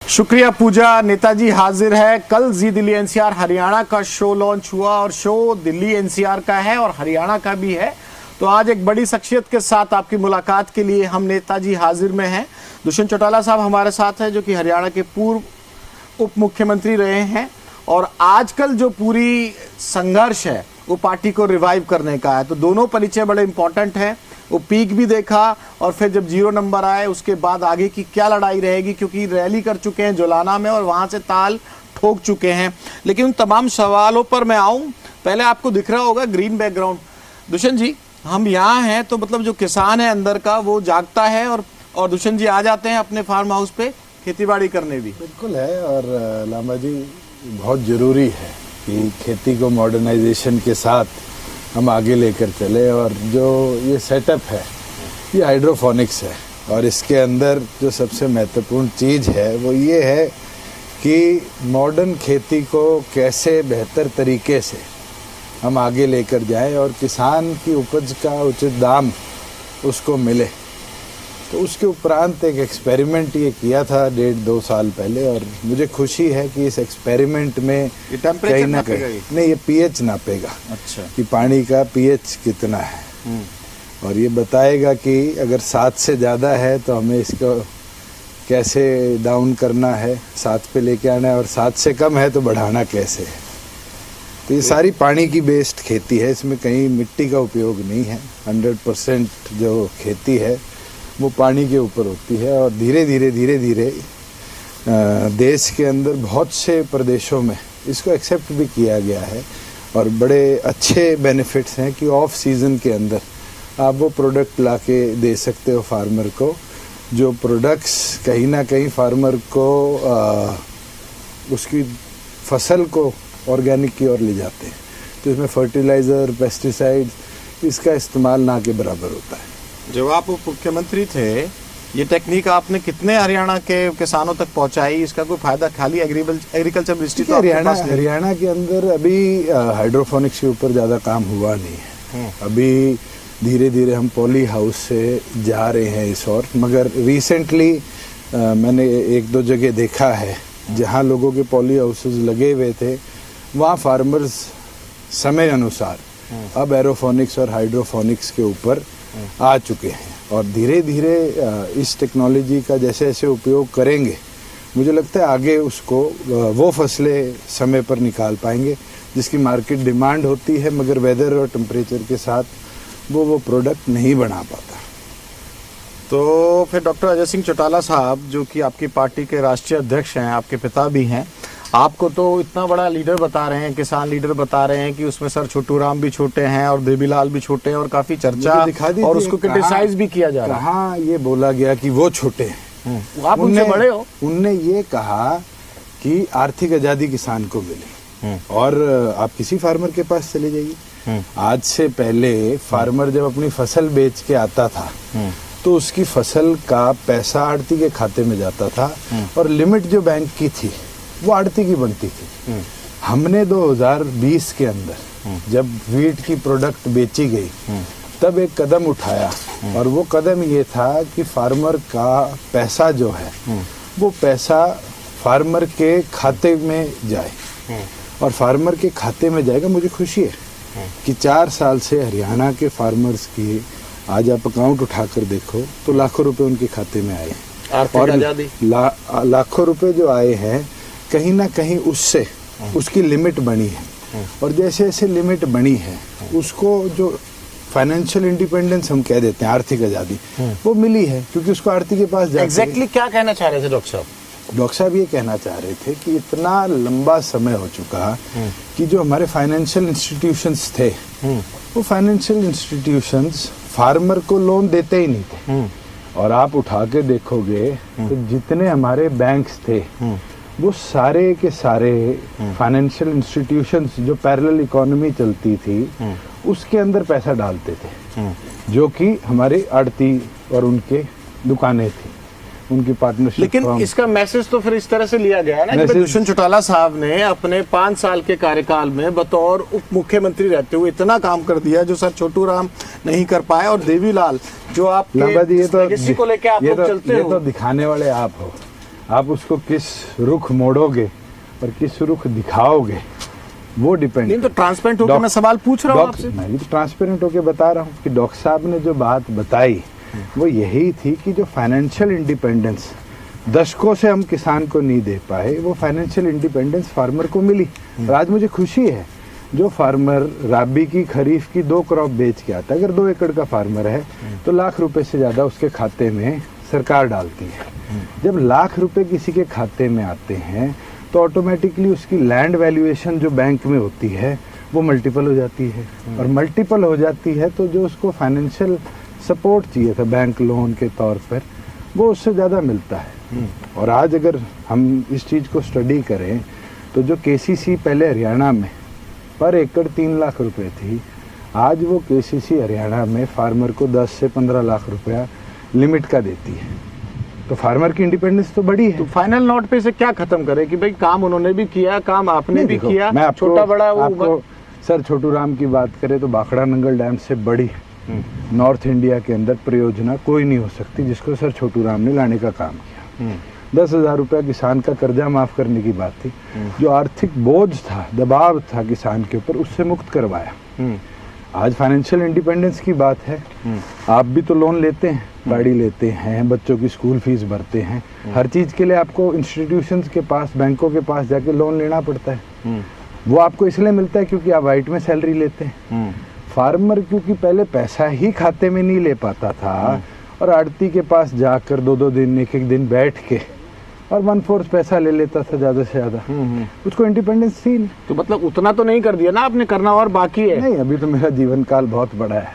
शुक्रिया पूजा। नेताजी हाजिर है। कल जी दिल्ली एनसीआर हरियाणा का शो लॉन्च हुआ और शो दिल्ली एनसीआर का है और हरियाणा का भी है। तो आज एक बड़ी शख्सियत के साथ आपकी मुलाकात के लिए हम नेताजी हाजिर में हैं। दुष्यंत चौटाला साहब हमारे साथ हैं, जो कि हरियाणा के पूर्व उप मुख्यमंत्री रहे हैं और आजकल जो पूरी संघर्ष है वो पार्टी को रिवाइव करने का है। तो दोनों परिचय बड़े इंपॉर्टेंट हैं। वो पीक भी देखा और फिर जब 0 नंबर आए उसके बाद आगे की क्या लड़ाई रहेगी, क्योंकि रैली कर चुके हैं जोलाना में और वहां से ताल ठोक चुके हैं। लेकिन उन तमाम सवालों पर मैं आऊं, पहले आपको दिख रहा होगा ग्रीन बैकग्राउंड। दुष्यंत जी, हम यहाँ हैं तो मतलब जो किसान है अंदर का वो जागता है और दुष्यंत जी आ जाते हैं अपने फार्म हाउस पे खेतीबाड़ी करने भी। बिल्कुल है। और लांबा जी, बहुत ज़रूरी है कि खेती को मॉडर्नाइजेशन के साथ हम आगे लेकर चले। और जो ये सेटअप है ये हाइड्रोफोनिक्स है और इसके अंदर जो सबसे महत्वपूर्ण चीज़ है वो ये है कि मॉडर्न खेती को कैसे बेहतर तरीके से हम आगे लेकर जाएं और किसान की उपज का उचित दाम उसको मिले। तो उसके उपरांत एक एक्सपेरिमेंट ये किया था 1.5-2 साल पहले और मुझे खुशी है कि इस एक्सपेरिमेंट में कहीं ना कहीं नहीं, ये पीएच नापेगा। अच्छा, कि पानी का पीएच कितना है और ये बताएगा कि अगर 7 से ज़्यादा है तो हमें इसको कैसे डाउन करना है, 7 पे लेके आना है, और 7 से कम है तो बढ़ाना कैसे है। तो ये सारी पानी की बेस्ड खेती है, इसमें कहीं मिट्टी का उपयोग नहीं है। 100% जो खेती है वो पानी के ऊपर होती है। और धीरे धीरे देश के अंदर बहुत से प्रदेशों में इसको एक्सेप्ट भी किया गया है और बड़े अच्छे बेनिफिट्स हैं कि ऑफ सीजन के अंदर आप वो प्रोडक्ट लाके दे सकते हो फार्मर को, जो प्रोडक्ट्स कहीं ना कहीं फार्मर को उसकी फसल को ऑर्गेनिक की ओर ले जाते हैं। तो इसमें फर्टिलाइज़र, पेस्टिसाइड्स, इसका इस्तेमाल ना के बराबर होता है। जब आप उप मुख्यमंत्री थे, ये टेक्निक आपने कितने हरियाणा के किसानों तक पहुंचाई? इसका कोई फायदा खाली एग्रीकल्चर मिनिस्ट्री तो हरियाणा के अंदर अभी हाइड्रोफोनिक्स के ऊपर ज़्यादा काम हुआ नहीं है। अभी धीरे धीरे हम पॉली हाउस से जा रहे हैं इस ओर। मगर रिसेंटली मैंने 1-2 जगह देखा है जहाँ लोगों के पॉली हाउसेस लगे हुए थे, वहाँ फार्मर्स समय अनुसार अब एरोफोनिक्स और हाइड्रोफोनिक्स के ऊपर आ चुके हैं और धीरे धीरे इस टेक्नोलॉजी का जैसे जैसे उपयोग करेंगे, मुझे लगता है आगे उसको वो फसलें समय पर निकाल पाएंगे जिसकी मार्केट डिमांड होती है, मगर वेदर और टेम्परेचर के साथ वो प्रोडक्ट नहीं बना पाता। तो फिर डॉक्टर अजय सिंह चौटाला साहब, जो कि आपकी पार्टी के राष्ट्रीय अध्यक्ष हैं, आपके पिता भी हैं, आपको तो इतना बड़ा लीडर बता रहे हैं, किसान लीडर बता रहे हैं कि उसमें सर छोटू राम भी छोटे हैं और देवीलाल भी छोटे हैं और काफी चर्चा और उसको क्रिटिसाइज भी किया जा रहा है। कहाँ ये बोला गया कि वो छोटे हैं? आप उनसे बड़े हो। उनने ये कहा कि आर्थिक आजादी किसान को मिले और आप किसी फार्मर के पास चले जाइए, आज से पहले फार्मर जब अपनी फसल बेच के आता था तो उसकी फसल का पैसा आड़ती के खाते में जाता था और लिमिट जो बैंक की थी वो आड़ती की बनती थी। हमने 2020 के अंदर जब वीट की प्रोडक्ट बेची गई तब एक कदम उठाया और वो कदम ये था कि फार्मर का पैसा जो है वो पैसा फार्मर के खाते में जाए और फार्मर के खाते में जाएगा। मुझे खुशी है कि 4 साल से हरियाणा के फार्मर्स की आज आप अकाउंट उठाकर देखो तो लाखों रुपए उनके खाते में आए और लाखों रुपए जो आए हैं कहीं ना कहीं उससे उसकी लिमिट बनी है और जैसे जैसे लिमिट बनी है उसको जो फाइनेंशियल इंडिपेंडेंस हम कह देते हैं, आर्थिक आजादी, वो मिली है क्योंकि उसको आर्थिक के पास जाके एग्जैक्टली क्या कहना चाह रहे थे डॉक्टर साहब? डॉक्टर साहब ये कहना चाह रहे थे कि इतना लंबा समय हो चुका कि जो हमारे फाइनेंशियल इंस्टीट्यूशंस थे वो फाइनेंशियल इंस्टीट्यूशंस फार्मर को लोन देते ही नहीं थे। और आप उठा के देखोगे तो जितने हमारे बैंक्स थे वो सारे के सारे फाइनेंशियल इंस्टीट्यूशंस जो पैरेलल इकोनॉमी चलती थी उसके अंदर पैसा डालते थे, जो कि हमारे आड़ती और उनके दुकानें थी, उनकी पार्टनरशिप। लेकिन इसका मैसेज तो फिर इस तरह से लिया गया ना कि दुष्यंत चौटाला साहब ने अपने 5 साल के कार्यकाल में बतौर उप मुख्यमंत्री रहते हुए इतना काम कर दिया जो सर छोटू राम नहीं कर पाए। और देवीलाल, जो आप लेगेसी को लेके आप लोग चलते हो, ये तो दिखाने वाले आप हो। आप उसको किस रुख मोड़ोगे और किस रुख दिखाओगे वो डिपेंड। नहीं तो ट्रांसपेरेंट होकर मैं सवाल पूछ रहा हूँ आपसे। मैं भी तो ट्रांसपेरेंट होकर बता रहा हूँ कि डॉक्टर साहब ने जो बात बताई वो यही थी कि जो फाइनेंशियल इंडिपेंडेंस दशकों से हम किसान को नहीं दे पाए, वो फाइनेंशियल इंडिपेंडेंस फार्मर को मिली। और आज मुझे खुशी है, जो फार्मर राबी की खरीफ की 2 क्रॉप बेच के आता है, अगर 2 एकड़ का फार्मर है तो लाख रुपए से ज्यादा उसके खाते में सरकार डालती है। जब लाख रुपए किसी के खाते में आते हैं तो ऑटोमेटिकली उसकी लैंड वैल्यूएशन जो बैंक में होती है वो मल्टीपल हो जाती है, और मल्टीपल हो जाती है तो जो उसको फाइनेंशियल सपोर्ट चाहिए था बैंक लोन के तौर पर वो उससे ज़्यादा मिलता है। और आज अगर हम इस चीज़ को स्टडी करें तो जो केसीसी पहले हरियाणा में पर एकड़ 3 लाख रुपए थी, आज वो केसीसी हरियाणा में फार्मर को 10 से 15 लाख रुपया लिमिट का देती है। तो फार्मर की इंडिपेंडेंस तो बड़ी है। तो फाइनल नोट पे से क्या खत्म करे कि भाई काम उन्होंने भी किया, काम आपने भी किया, मैं आपको, छोटा बड़ा वो आपको सर छोटू राम की बात करें तो भाखड़ा नंगल डैम से बड़ी नॉर्थ इंडिया के अंदर परियोजना कोई नहीं हो सकती जिसको सर छोटू राम ने लाने का काम किया। 10,000 रुपया किसान का कर्जा माफ करने की बात थी, जो आर्थिक बोझ था, दबाव था किसान के ऊपर, उससे मुक्त करवाया। आज फाइनेंशियल इंडिपेंडेंस की बात है। आप भी तो लोन लेते हैं, गाड़ी लेते हैं, बच्चों की स्कूल फीस भरते हैं, हर चीज के लिए आपको इंस्टीट्यूशंस के पास, बैंकों के पास जाके लोन लेना पड़ता है। वो आपको इसलिए मिलता है क्योंकि आप वाइट में सैलरी लेते हैं। फार्मर क्योंकि पहले पैसा ही खाते में नहीं ले पाता था और आड़ती के पास जाकर 2-2 दिन, 1-1 दिन बैठ के और 1/4 पैसा ले लेता था ज्यादा से ज्यादा, उसको इंडिपेंडेंस थी नहीं। तो मतलब उतना तो नहीं कर दिया ना आपने, करना और बाकी है। नहीं, अभी तो मेरा जीवन काल बहुत बड़ा है।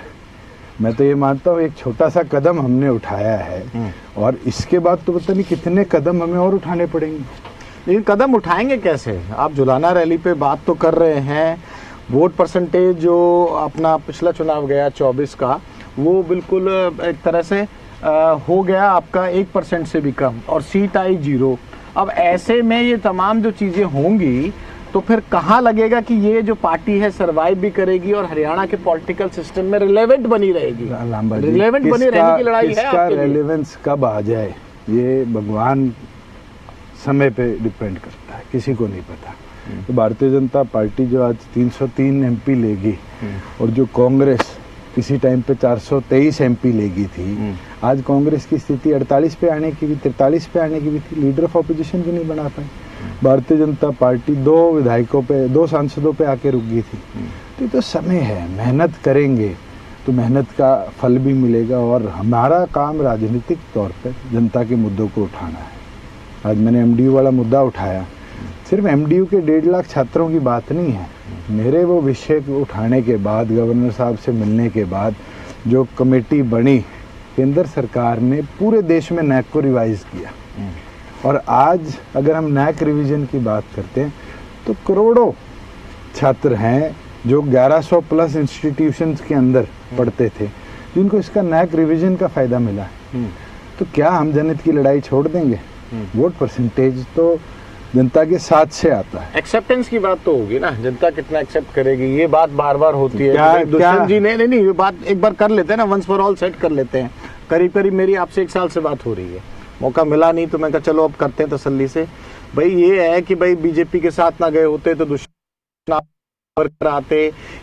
मैं तो ये मानता हूँ एक छोटा सा कदम हमने उठाया है और इसके बाद तो पता नहीं कितने कदम हमें और उठाने पड़ेंगे। लेकिन कदम उठाएंगे कैसे? आप जुलाना रैली पे बात तो कर रहे हैं, वोट परसेंटेज जो अपना पिछला चुनाव गया 24 का, वो बिल्कुल एक तरह से हो गया आपका 1% से भी कम, और सीट आई 0। अब ऐसे में ये तमाम जो चीजें होंगी तो फिर कहाँ लगेगा कि ये जो पार्टी है सरवाइव भी करेगी और हरियाणा के पॉलिटिकल सिस्टम में रिलेवेंट बनी रहेगी? रिलेवेंट बनी रहने की लड़ाई है आपके लिए। रेलेवेंस कब आ जाए ये भगवान समय पे डिपेंड करता है, किसी को नहीं पता। तो भारतीय जनता पार्टी जो आज 303 एमपी लेगी और जो कांग्रेस किसी टाइम पे 423 एमपी लेगी थी, आज कांग्रेस की स्थिति 48 पे आने की भी, 43 पे आने की भी थी, लीडर ऑफ ऑपोजिशन भी नहीं बना पाई। भारतीय जनता पार्टी 2 विधायकों पे, 2 सांसदों पे आके रुक गई थी। तो ये तो समय है, मेहनत करेंगे तो मेहनत का फल भी मिलेगा। और हमारा काम राजनीतिक तौर पर जनता के मुद्दों को उठाना है। आज मैंने एमडीयू वाला मुद्दा उठाया, सिर्फ एमडीयू के 1.5 लाख छात्रों की बात नहीं है। मेरे वो विषय को उठाने के बाद, गवर्नर साहब से मिलने के बाद जो कमेटी बनी, केंद्र सरकार ने पूरे देश में नैक को रिवाइज किया। और आज अगर हम नैक रिवीजन की बात करते हैं तो करोड़ों छात्र हैं जो 1100 प्लस इंस्टीट्यूशंस के अंदर पढ़ते थे, जिनको इसका नैक रिवीजन का फायदा मिला है। तो क्या हम जनहित की लड़ाई छोड़ देंगे? वोट परसेंटेज तो जनता के साथ से आता है। एक्सेप्टेंस की बात तो होगी ना, जनता कितना एक्सेप्ट करेगी, ये बात बार बार होती है। दुष्यंत जी ने नहीं, ये बात एक बार कर लेते हैं ना, वंस फॉर ऑल सेट कर लेते हैं। करीब करीब मेरी आपसे 1 साल से बात हो रही है, मौका मिला नहीं तो मैं कहा चलो अब करते हैं तसल्ली से। भाई ये है कि भाई बीजेपी के साथ ना गए होते तो दुष्यंत आते।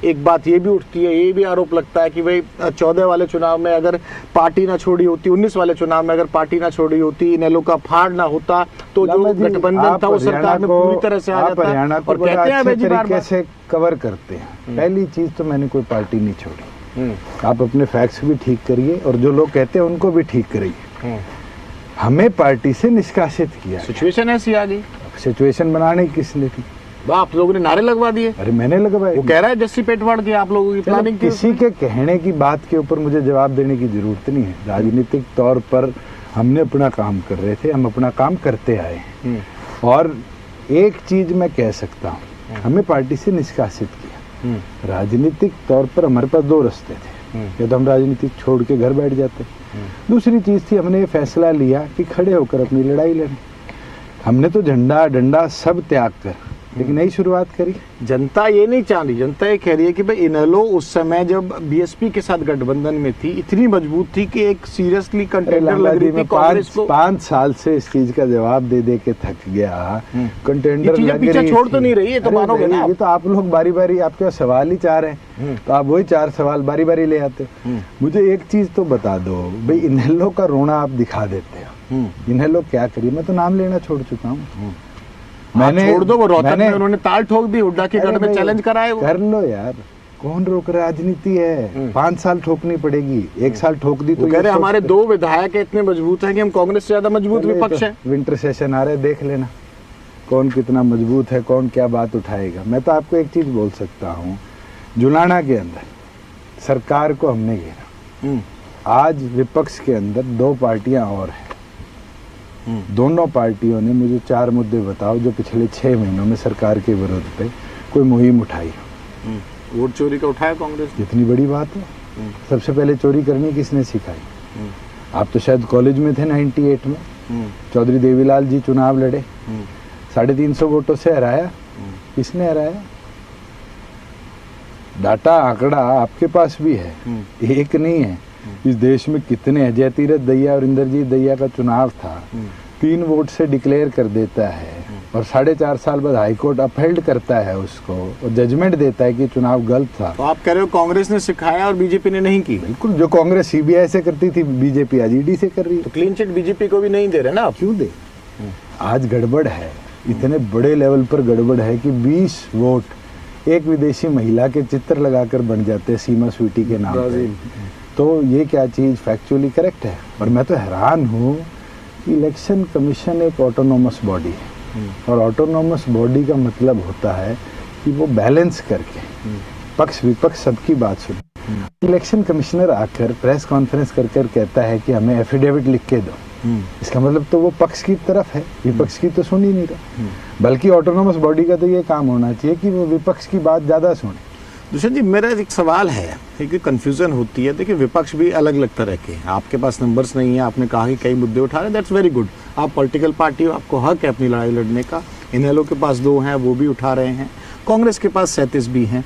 एक बात ये भी उठती है, ये भी आरोप लगता है कि भाई 14 वाले चुनाव में अगर पार्टी ना छोड़ी होती, 19 वाले चुनाव में अगर पार्टी ना छोड़ी होती, इनेलो का फाड़ ना होता, तो जो गठबंधन था वो सरकार में पूरी तरह से आ जाता। हरियाणा को और कहते हैं तरीके से कवर करते हैं। पहली चीज तो मैंने कोई पार्टी नहीं छोड़ी। आप अपने फैक्ट्स भी ठीक करिए और जो लोग कहते हैं उनको भी ठीक करिए। हमें पार्टी से निष्कासित किया, सिचुएशन ऐसी आ गई। सिचुएशन बनाने की किसने थी? आप लोगों ने नारे लगवा दिए। अरे मैंने लगवाए। वो कह रहा है जस्सी पेटवाड़ की आप लोगों की प्लानिंग थी। किसी के कहने की बात के ऊपर मुझे जवाब देने की जरूरत नहीं है। राजनीतिक तौर पर हमने अपना काम कर रहे थे, हम अपना काम करते आए। और एक चीज मैं कह सकता हूँ, हमें पार्टी से निष्कासित किया। राजनीतिक तौर पर हमारे पास 2 रास्ते थे, या तो हम राजनीति छोड़ के घर बैठ जाते। दूसरी चीज थी, हमने ये फैसला लिया कि खड़े होकर अपनी लड़ाई लड़ें। हमने तो झंडा डंडा सब त्याग कर लेकिन नई शुरुआत करी। जनता ये नहीं चाह रही, जनता ये कह रही है कि भाई इनेलो उस समय जब बीएसपी के साथ गठबंधन में थी इतनी मजबूत थी कि एक सीरियसली कंटेंडर लग रही थी कांग्रेस को। 5 साल से इस चीज का जवाब दे दे के थक गया। कंटेंडर लग रही थी, छोड़ तो नहीं रही है, तो मानोगे ना। ये तो आप लोग बारी बारी आपके सवाल ही 4 हैं, तो आप वही 4 सवाल बारी बारी ले आते। मुझे एक चीज तो बता दो भाई, इनेलो का रोना आप दिखा देते हो, इनेलो क्या करिए? मैं तो नाम लेना छोड़ चुका हूँ। मैंने छोड़ दो, वो रोहतक में उन्होंने ताल ठोक दी, हुड्डा के गढ़ में चैलेंज कराए। कर लो यार, कौन रोक रहा? राजनीति है, 5 साल ठोकनी पड़ेगी। 1 साल ठोक दी तो कह रहे हमारे 2 विधायक इतने मजबूत हैं कि हम कांग्रेस से ज्यादा मजबूत विपक्ष है। विंटर सेशन आ रहा है, देख लेना कौन कितना मजबूत है, कौन क्या बात उठाएगा। मैं तो आपको एक चीज बोल सकता हूँ, जुलाना के अंदर सरकार को हमने घेरा। आज विपक्ष के अंदर 2 पार्टियां और हैं। दोनों पार्टियों ने मुझे 4 मुद्दे बताओ जो पिछले 6 महीनों में सरकार के विरोध पे कोई मुहिम उठाई हो। वोट चोरी का उठाया कांग्रेस, इतनी बड़ी बात है। सबसे पहले चोरी करनी किसने सिखाई? आप तो शायद कॉलेज में थे 98 में, चौधरी देवीलाल जी चुनाव लड़े, 350 वोटों से हराया। किसने हराया? डाटा आंकड़ा आपके पास भी है, एक नहीं है। इस देश में कितने हैं? जयतीरथ दहिया और इंद्रजीत दहिया का चुनाव था, 3 वोट से डिक्लेयर कर देता है और 4.5 साल बाद हाईकोर्ट अपहेल्ड करता है उसको और जजमेंट देता है कि चुनाव गलत था। तो आप कह रहे हो कांग्रेस ने सिखाया और बीजेपी ने नहीं की? बिल्कुल, जो कांग्रेस सीबीआई से करती थी बीजेपी आज ईडी से कर रही है। तो क्लीन चिट बीजेपी को भी नहीं दे रहे ना आप? क्यों दे? आज गड़बड़ है, इतने बड़े लेवल पर गड़बड़ है कि 20 वोट एक विदेशी महिला के चित्र लगाकर बन जाते हैं सीमा स्वीटी के नाम पे। तो ये क्या चीज फैक्चुअली करेक्ट है? और मैं तो हैरान हूँ कि इलेक्शन कमीशन एक ऑटोनोमस बॉडी है और ऑटोनोमस बॉडी का मतलब होता है कि वो बैलेंस करके पक्ष विपक्ष सबकी बात सुने। इलेक्शन कमिश्नर आकर प्रेस कॉन्फ्रेंस कर कहता है कि हमें एफिडेविट लिख के दो, इसका मतलब तो वो पक्ष की तरफ है, विपक्ष की तो सुन ही नहीं रहा। बल्कि ऑटोनोमस बॉडी का तो ये काम होना चाहिए कि वो विपक्ष की बात ज्यादा सुने। दुष्यंत जी, मेरा एक सवाल है, एक कंफ्यूजन होती है। देखिए, विपक्ष भी अलग अलग तरह के हैं, आपके पास नंबर्स नहीं है, आपने कहा कि कई मुद्दे उठा रहे हैं, दैट्स वेरी गुड। आप पॉलिटिकल पार्टी हो, आपको हक है अपनी लड़ाई लड़ने का। इनेलो के पास 2 हैं, वो भी उठा रहे हैं, कांग्रेस के पास 37 भी हैं।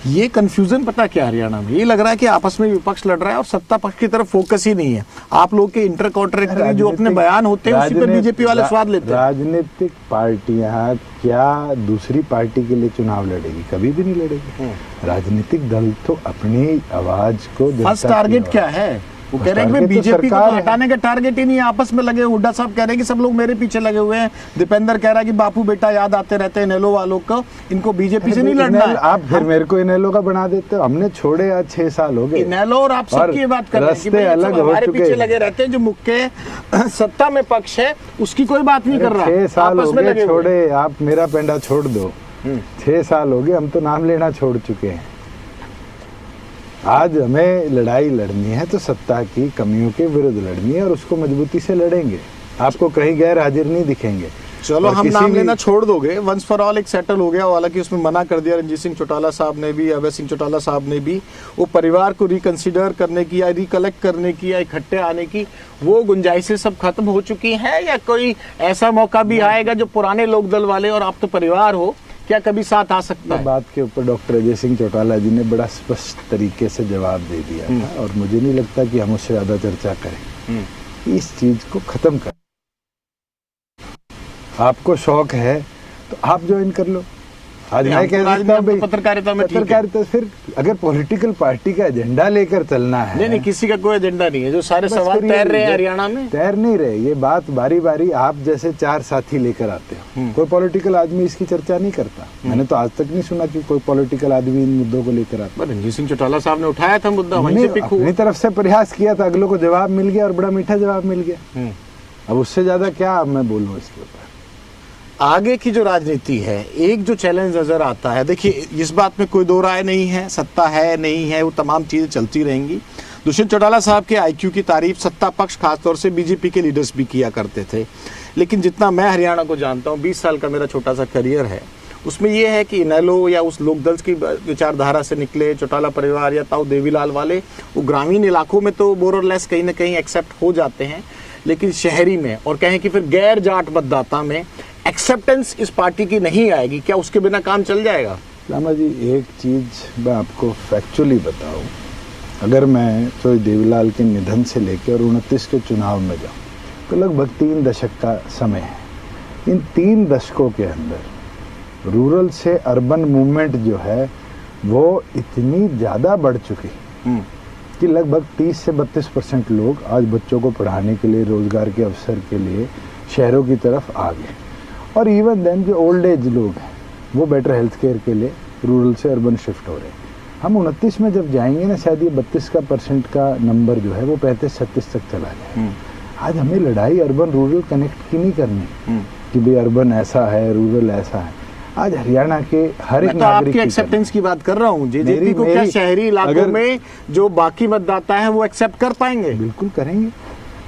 ये कंफ्यूजन पता क्या हरियाणा में? ये लग रहा है कि आपस में विपक्ष लड़ रहा है और सत्ता पक्ष की तरफ फोकस ही नहीं है। आप लोग के इंटर कॉन्ट्रैक्टरी जो अपने बयान होते हैं उसी पर बीजेपी वाले स्वाद लेते हैं। राजनीतिक पार्टियां क्या दूसरी पार्टी के लिए चुनाव लड़ेगी? कभी भी नहीं लड़ेगी। राजनीतिक दल तो अपनी आवाज को, फर्स्ट टारगेट क्या है? वो कह रहे हैं कि बीजेपी को तो हटाने का टारगेट ही नहीं है, आपस में लगे। हुड्डा साहब कह रहे हैं कि सब लोग मेरे पीछे लगे हुए हैं। दीपेंद्र कह रहा है कि बापू बेटा याद आते रहते हैं इनेलो वालों को, इनको बीजेपी से नहीं लड़ना है। आप फिर मेरे को इनेलो का बना देते हो। हमने छोड़े आज 6 साल हो गए इनेलो, और आप सबकी ये बात कर रहे हैं कि अलग हमारे पीछे लगे रहते हैं। जो मुख्य सत्ता में पक्ष है उसकी कोई बात नहीं कर रहा। 6 साल हो गए छोड़े, आप मेरा पेंडा छोड़ दो। 6 साल हो गए, हम तो नाम लेना छोड़ चुके हैं। आज हमें लड़ाई लड़नी है तो सत्ता की कमियों के विरुद्ध लड़नी है और उसको मजबूती से लड़ेंगे। आपको कहीं गैर हाजिर नहीं दिखेंगे। चलो, हम नाम लेना छोड़ दोगे, वंस फॉर ऑल एक सेटल हो गया। हालांकि उसमें मना कर दिया रणजीत सिंह चौटाला साहब ने भी, अभय सिंह चौटाला साहब ने भी। वो परिवार को रिकंसिडर करने की या रिकलेक्ट करने की या इकट्ठे आने की वो गुंजाइशें सब खत्म हो चुकी हैं, या कोई ऐसा मौका भी आएगा जो पुराने लोक दल वाले और आप तो परिवार हो, क्या कभी साथ आ सकता है? बात के ऊपर डॉक्टर अजय सिंह चौटाला जी ने बड़ा स्पष्ट तरीके से जवाब दे दिया था और मुझे नहीं लगता कि हम उससे ज्यादा चर्चा करें। इस चीज को खत्म करें। आपको शौक है तो आप ज्वाइन कर लो। आज मैं कह रहा हूँ पत्रकारिता में फिर अगर पॉलिटिकल पार्टी का एजेंडा लेकर चलना है। नहीं, किसी का कोई एजेंडा नहीं है। जो सारे सवाल तैर रहे हैं हरियाणा में, तैर नहीं रहे। ये बात बारी बारी आप जैसे 4 साथी लेकर आते हो। कोई पॉलिटिकल आदमी इसकी चर्चा नहीं करता। मैंने तो आज तक नहीं सुना कि कोई पॉलिटिकल आदमी इन मुद्दों को लेकर आता। रणजीत सिंह चौटाला साहब ने उठाया था मुद्दा, अपनी तरफ से प्रयास किया था, अगलों को जवाब मिल गया और बड़ा मीठा जवाब मिल गया। अब उससे ज्यादा क्या मैं बोलूँ इसके ऊपर। आगे की जो राजनीति है, एक जो चैलेंज नजर आता है, देखिए इस बात में कोई दो राय नहीं है, सत्ता है नहीं है, वो तमाम चीजें चलती रहेंगी। दुष्यंत चौटाला साहब के आईक्यू की तारीफ सत्ता पक्ष खासतौर से बीजेपी के लीडर्स भी किया करते थे। लेकिन जितना मैं हरियाणा को जानता हूँ, 20 साल का मेरा छोटा सा करियर है, उसमें यह है कि इनेलो या उस लोकदल की विचारधारा से निकले चौटाला परिवार या ताऊ देवीलाल वाले, वो ग्रामीण इलाकों में तो मोर और लेस कहीं ना कहीं एक्सेप्ट हो जाते हैं, लेकिन शहरी में और कहें कि फिर गैर जाट मतदाता में एक्सेप्टेंस इस पार्टी की नहीं आएगी, क्या उसके बिना काम चल जाएगा? लामा जी, एक चीज मैं आपको फैक्चुअली बताऊं, अगर मैं तो देवीलाल के निधन से लेकर और 29 के चुनाव में जाऊं तो लगभग 3 दशक का समय है। इन 3 दशकों के अंदर रूरल से अर्बन मूवमेंट जो है वो इतनी ज़्यादा बढ़ चुकी कि लगभग 30 से 32% लोग आज बच्चों को पढ़ाने के लिए, रोजगार के अवसर के लिए शहरों की तरफ आ गए। और इवन देन जो ओल्ड एज लोग हैं वो बेटर हेल्थ केयर के लिए रूरल से अर्बन शिफ्ट हो रहे हैं। हम 29 में जब जाएंगे ना, शायद ये 32% का नंबर जो है वो 35-36 तक चला जाए। आज हमें लड़ाई अर्बन रूरल कनेक्ट की नहीं करनी कि भाई अर्बन ऐसा है, रूरल ऐसा है। आज हरियाणा के हर एक मैं तो आपकी एक्सेप्टेंस की बात कर रहा हूँ। जेजेपी को क्या शहरी इलाकों में जो बाकी मतदाता है वो एक्सेप्ट कर पाएंगे? बिल्कुल करेंगे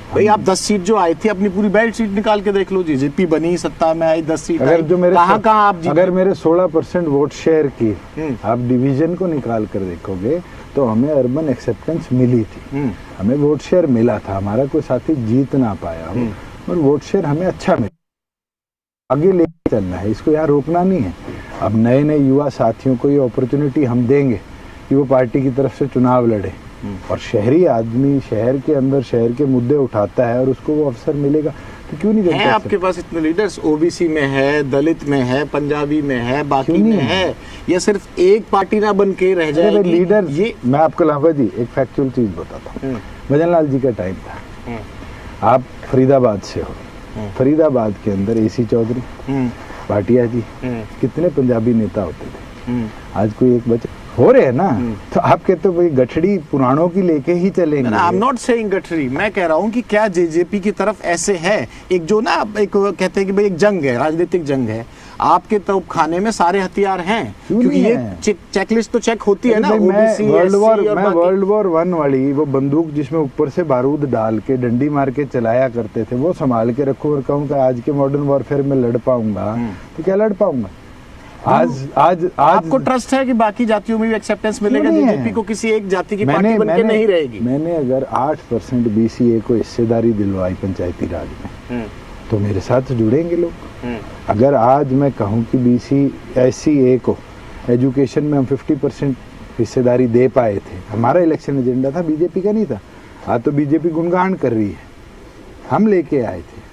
भाई। आप 10 सीट जो आई थी, अपनी पूरी बेल्ट सीट निकाल के देख लो। जेजेपी बनी, सत्ता में आई, 10 सीट अगर जो मेरे कहाँ आप अगर मेरे 16% वोट शेयर की आप डिवीजन को निकाल कर देखोगे तो हमें अर्बन एक्सेप्टेंस मिली थी, हमें वोट शेयर मिला था। हमारा कोई साथी जीत ना पाया हो और वोट शेयर हमें अच्छा मिला। आगे लेके चलना है, इसको यहाँ रोकना नहीं है। अब नए नए युवा साथियों को ये अपॉर्चुनिटी हम देंगे कि वो पार्टी की तरफ से चुनाव लड़े और शहरी आदमी शहर के अंदर शहर के मुद्दे उठाता है और उसको वो अवसर मिलेगा तो क्यों नहीं है? आपके पास इतने लीडर्स ओबीसी में है, दलित में है, पंजाबी में है, बाकी में है। ये सिर्फ एक पार्टी ना बन के रह जाएगी। लीडर ये मैं आपको लाभा जी एक फैक्चुअल चीज बताता हूँ। भजन लाल जी का टाइम था, आप फरीदाबाद से हो, फरीदाबाद के अंदर एसी चौधरी, भाटिया जी, कितने पंजाबी नेता होते थे। आज कोई एक बच्चे हो रहे हैं ना, तो आप कहते हो भाई गठड़ी पुराणों की लेके ही चलेंगे। आई एम नॉट सेइंग गठड़ी, मैं कह रहा हूँ कि क्या जेजेपी की तरफ ऐसे है एक जो ना एक कहते हैं कि भाई एक जंग है, राजनीतिक जंग है। आपके तोप खाने में सारे हथियार हैं क्योंकि ये चेकलिस्ट तो चेक होती है ना। मैं वर्ल्ड वॉर 1 वाली वो बंदूक जिसमें ऊपर से बारूद डाल के डंडी मार के चलाया करते थे वो संभाल के रखूं और कहूँ आज के मॉडर्न वॉरफेयर में लड़ पाऊंगा तो क्या लड़ पाऊंगा? आज आपको ट्रस्ट है कि बाकी जातियों में भी एक्सेप्टेंस मिलेगा? जेजेपी को किसी एक जाति की पार्टी बनके नहीं रहेगी। मैंने अगर 8% बीसीए को हिस्सेदारी दिलवाई पंचायती राज में तो मेरे साथ जुड़ेंगे लोग। अगर आज मैं कहूँ कि BC/SC को एजुकेशन में हम 50% हिस्सेदारी दे पाए थे, हमारा इलेक्शन एजेंडा था, बीजेपी का नहीं था। आज तो बीजेपी गुणगान कर रही है, हम लेके आए थे।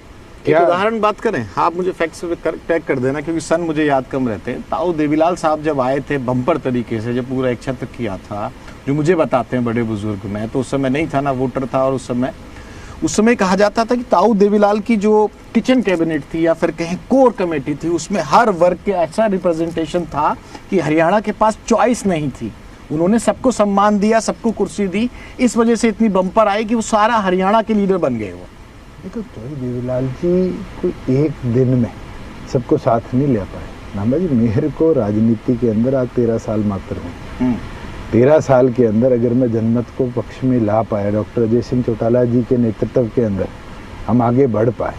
एक उदाहरण बात करें, आप मुझे फैक्ट्स टैग कर देना क्योंकि सन मुझे याद कम रहते हैं। ताऊ देवीलाल साहब जब आए थे बम्पर तरीके से, जब पूरा एक छत्र किया था, जो मुझे बताते हैं बड़े बुजुर्ग, मैं तो उस समय नहीं था ना, वोटर था। और उस समय कहा जाता था कि ताऊ देवीलाल की जो किचन कैबिनेट थी या फिर कहीं कोर कमेटी थी, उसमें हर वर्ग के ऐसा रिप्रेजेंटेशन था कि हरियाणा के पास चॉइस नहीं थी। उन्होंने सबको सम्मान दिया, सबको कुर्सी दी, इस वजह से इतनी बम्पर आई कि वो सारा हरियाणा के लीडर बन गए। वो देखो देवीलाल जी कोई एक दिन में सबको साथ नहीं ले पाए। नामा जी, मेहर को राजनीति के अंदर आज 13 साल मात्र में 13 साल के अंदर अगर मैं जनमत को पक्ष में ला पाया, डॉक्टर अजय सिंह चौटाला जी के नेतृत्व के अंदर हम आगे बढ़ पाए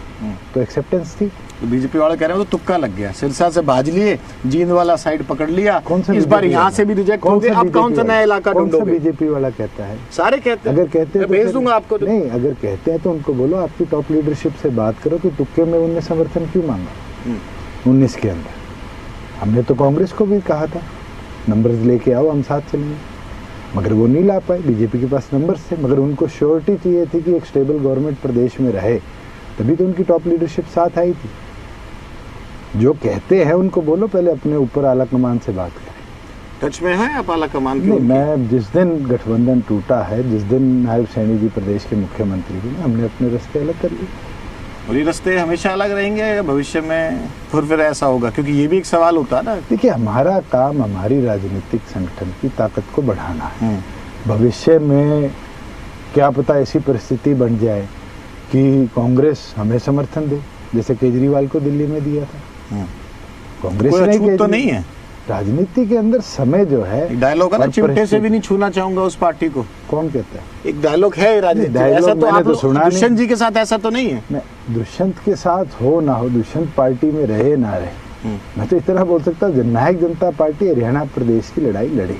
तो एक्सेप्टेंस थी। तो बीजेपी वाले कह रहे हैं तो तुक्का लग गया, सिरसा से भाज लिए, जींद वाला साइड पकड़ लिया, इस बार यहाँ से भी रिजेक्ट हो गए। अब कौन सा नया इलाका ढूंढोगे? बीजेपी वाला कहता है, सारे कहते हैं। अगर कहते हैं भेज दूंगा आपको। नहीं, अगर कहते हैं तो उनको बोलो आपकी टॉप लीडरशिप से बात करो कि तुक्के में उनने समर्थन क्यों मांगा 19 के अंदर। हमने तो कांग्रेस को भी कहा था नंबर्स लेके आओ, हम साथ चलेंगे, मगर वो नहीं ला पाए। बीजेपी के पास नंबर्स थे, मगर उनको श्योरिटी चाहिए थी कि एक स्टेबल गवर्नमेंट प्रदेश में रहे, तभी तो उनकी टॉप लीडरशिप साथ आई थी। जो कहते हैं उनको बोलो पहले अपने ऊपर आला कमान से बात करें। टच में है आप आला कमान के? नहीं, मैं जिस दिन गठबंधन टूटा है, जिस दिन नायब सैनी जी प्रदेश के मुख्यमंत्री हुए, हमने अपने रास्ते अलग कर लिए। और ये रास्ते हमेशा अलग रहेंगे या भविष्य में फिर ऐसा होगा? क्योंकि ये भी एक सवाल होता है ना। देखिए, हमारा काम हमारी राजनीतिक संगठन की ताकत को बढ़ाना है। भविष्य में क्या पता ऐसी परिस्थिति बन जाए कि कांग्रेस हमें समर्थन दे, जैसे केजरीवाल को दिल्ली में दिया था। कांग्रेस ने तो नहीं है राजनीति के अंदर समय जो है। डायलॉग है ना, चिमटे से भी नहीं छूना चाहूंगा उस पार्टी को। कौन कहता है? एक डायलॉग है राजनीति। ऐसा तो आप दुष्यंत जी के साथ ऐसा तो नहीं है। दुष्यंत के साथ हो ना हो, दुष्यंत पार्टी में रहे ना रहे, मैं तो इतना बोल सकता हूँ जननायक जनता पार्टी हरियाणा प्रदेश की लड़ाई लड़े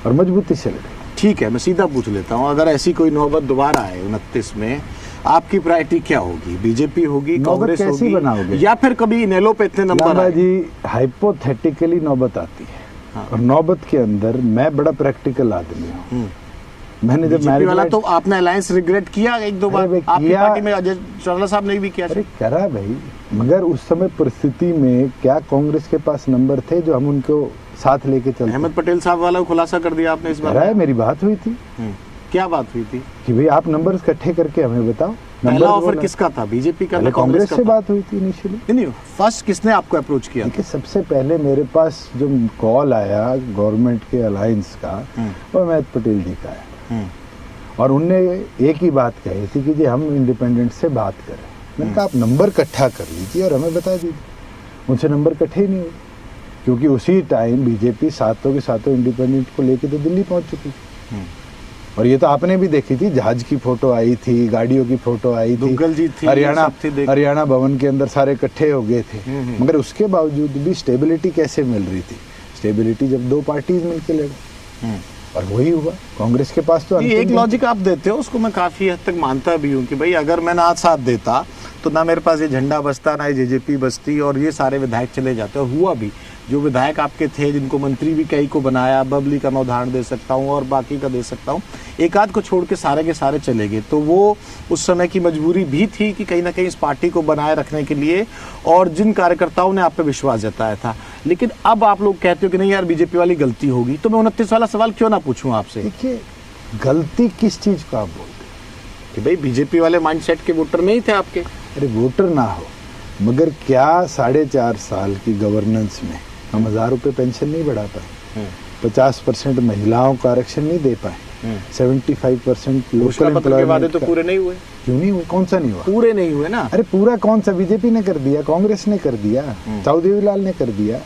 और मजबूती से लड़े। ठीक है, मैं सीधा पूछ लेता हूँ, अगर ऐसी कोई नौबत दोबारा आए 29 में आपकी प्रायोरिटी क्या होगी? बीजेपी होगी, नौबत कांग्रेस कैसी होगी, बनाओगे? या फिर कभी इनेलो पे इतने नंबर लांबा आए? जी, हाइपोथेटिकली नौबत आती है और नौबत के अंदर मैं बड़ा प्रैक्टिकल आदमी हूँ। मैंने जब बीजेपी वाला मैनेजमेंट तो आपने अलायंस रिग्रेट किया एक दो बार, अरे भाई, आपकी किया। पार्टी में अजय चौटाला साहब ने भी किया। अरे करा भाई, मगर उस समय परिस्थिति में क्या कांग्रेस के पास नंबर थे जो हम उनको साथ लेके चलते? अहमद पटेल साहब वाला खुलासा कर दिया आपने इस बार। करा है, मेरी बात हुई थी क्या बात हुई थी? कि भाई आप नंबर इकट्ठे करके हमें बताओ। पहला नंबर ऑफर बोला। किसका था? बीजेपी का पहले था, कांग्रेस कांग्रेस का से था? बात हुई थी इनिशियली। नहीं, फर्स्ट किसने आपको अप्रोच किया? देखिए, सबसे पहले मेरे पास जो कॉल आया गवर्नमेंट के अलायंस का, वो अहमद पटेल जी का है और उनने एक ही बात कही थी कि जी हम इंडिपेंडेंट से बात करें। मैंने कहा आप नंबर इकट्ठा कर लीजिए और हमें बता दीजिए। उनसे नंबर इकट्ठे ही नहीं हुए, क्योंकि उसी टाइम बीजेपी सातों के सातों इंडिपेंडेंट को लेके तो दिल्ली पहुंच चुकी थी। और ये तो आपने भी देखी थी, जहाज की फोटो आई थी, गाड़ियों की फोटो आई थी, दुग्गल जी थी, हरियाणा सब थी, देख। हरियाणा भवन के अंदर सारे इकट्ठे हो गए थे। मगर उसके बावजूद भी स्टेबिलिटी कैसे मिल रही थी? स्टेबिलिटी जब दो पार्टीज मिलकर लड़े और वही हुआ। कांग्रेस के पास तो ये एक लॉजिक आप देते हो, उसको मैं काफी हद तक मानता भी हूँ कि भाई अगर मैं ना साथ देता तो ना मेरे पास ये झंडा बचता, ना ये जेजेपी बचती और ये सारे विधायक चले जाते। और हुआ भी, जो विधायक आपके थे जिनको मंत्री भी कई को बनाया, बबली का मैं उदाहरण दे सकता हूँ और बाकी का दे सकता हूँ, एक आध को छोड़ के सारे के सारे चले गए। तो वो उस समय की मजबूरी भी थी कि कहीं ना कहीं इस पार्टी को बनाए रखने के लिए, और जिन कार्यकर्ताओं ने आप पे विश्वास जताया था। लेकिन अब आप लोग कहते हो कि नहीं यार बीजेपी वाली गलती होगी, तो मैं 29 वाला सवाल क्यों ना पूछूं आपसे? देखिए, गलती किस चीज को आप बोलते हैं? कि भाई बीजेपी वाले माइंडसेट के वोटर नहीं थे आपके। अरे वोटर ना हो, मगर क्या 4.5 साल की गवर्नेंस में हम 1000 रुपये पेंशन नहीं बढ़ा पाए? 50% महिलाओं को आरक्षण नहीं दे पाए? 75% लोकल पत्र के वादे एम्प्लॉयमेंट तो पूरे नहीं हुए। क्यों नहीं हुए? कौन सा नहीं हुआ? पूरे नहीं हुए ना। अरे पूरा कौन सा? बीजेपी ने कर दिया, कांग्रेस ने कर दिया, चौधरी लाल ने कर दिया।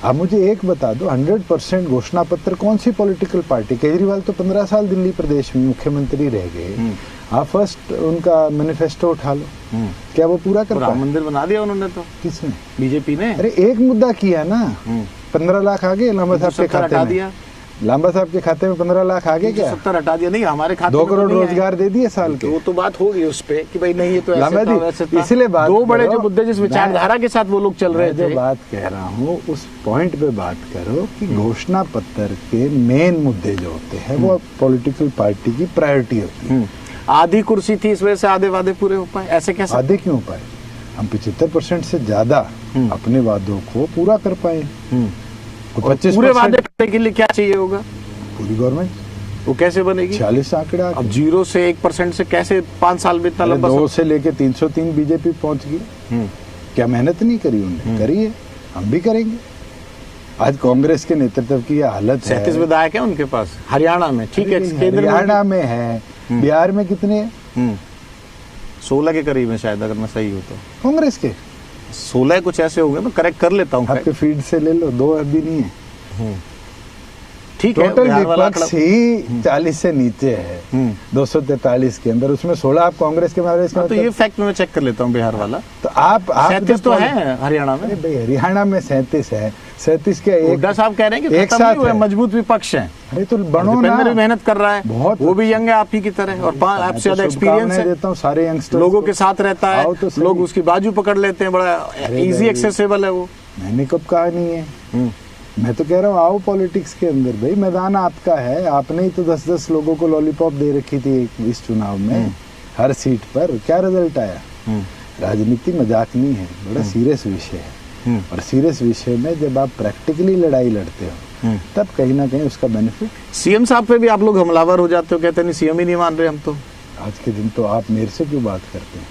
आप मुझे एक बता दो, 100% घोषणा पत्र कौन सी पॉलिटिकल पार्टी? केजरीवाल तो 15 साल दिल्ली प्रदेश में मुख्यमंत्री रह गए। आप फर्स्ट उनका मैनिफेस्टो उठा लो, क्या वो पूरा कर राम पाए? मंदिर बना दिया उन्होंने तो। किसने? बीजेपी ने। अरे एक मुद्दा किया ना, 15 लाख आ गए लांबा साहब के 70 खाते हटा में। दिया। लांबा साहब के खाते में 15 लाख आ गए क्या? 70 हटा दिया। नहीं, हमारे खाते 2 में तो करोड़ नहीं आए। रोजगार दे दिए साल के। वो तो बात होगी उस पे कि भाई नहीं ये तो लांबा ऐसे था, जी, वैसे था। इसलिए बात दो बड़े करो, जो मुद्दे जिस विचारधारा के साथ वो लोग चल रहे मैं जो थे। बात कह रहा हूँ उस पॉइंट पे बात करो कि घोषणा पत्र के मेन मुद्दे जो होते हैं वो पॉलिटिकल पार्टी की प्रायोरिटी होती है। आधी कुर्सी थी, इस वजह से आधे वादे पूरे हो पाए, ऐसे कैसे? आधे क्यों पाए? हम 75% से ज्यादा अपने वादों को पूरा कर पाए। और पूरे वादे करने के लिए क्या चाहिए होगा? पूरी गवर्नमेंट। वो कैसे बनेगी? 46 आंकड़ा। अब 0 से 1% से कैसे 5 साल में इतना लंबा 2 से लेके 303 बीजेपी पहुंच गई। क्या मेहनत नहीं करी उन्होंने? करी है, हम भी करेंगे। आज कांग्रेस के नेतृत्व की यह हालत है। 37 विधायक है उनके पास हरियाणा में, ठीक है। केंद्र में हरियाणा में है, बिहार में कितने हैं? 16 के करीब है शायद, अगर मैं सही हूँ तो। कांग्रेस के 16 कुछ ऐसे होंगे, मैं करेक्ट कर लेता हूँ। आपके फीड से ले लो, 2 अभी नहीं है। ठीक है, टोटल बिहार वाला विपक्ष ही 40 से नीचे है, 243 के अंदर, उसमें 16 आप कांग्रेस के मारे। तो ये फैक्ट मैं चेक कर लेता हूँ बिहार वाला। तो आप 37 तो है हरियाणा में। अरे भाई, हरियाणा में 37 है, 37 के एक हुड्डा साहब कह रहे हैं कि एक खत्म साथ नहीं हुए, है। मजबूत विपक्ष है। अरे तो बनो ना, दीपेंद्र भी मेहनत कर रहा है, बहुत वो भी यंग है आप ही की तरह, और आपसे ज्यादा एक्सपीरियंस है, देता हूँ सारे यंगस्टर्स लोगों को। के साथ रहता है, आओ तो सही। लोग उसकी बाजू पकड़ लेते हैं, बड़ा इजी भाई, एक्सेसिबल है वो। मैंने कब कहा नहीं है? मैं तो कह रहा हूँ आओ पॉलिटिक्स के अंदर, भाई मैदान आपका है। आपने ही तो 10-10 लोगों को लॉलीपॉप दे रखी थी इस चुनाव में, हर सीट पर। क्या रिजल्ट आया? राजनीति मजाक नहीं है, बड़ा सीरियस विषय है। और सीरियस विषय में जब आप प्रैक्टिकली लड़ाई लड़ते हो तब कहीं ना कहीं उसका बेनिफिट। सीएम साहब पे भी आप लोग हमलावर हो जाते हो, कहते नहीं सीएम ही नहीं मान रहे हम तो। आज के दिन तो आप मेरे से क्यों बात करते हैं?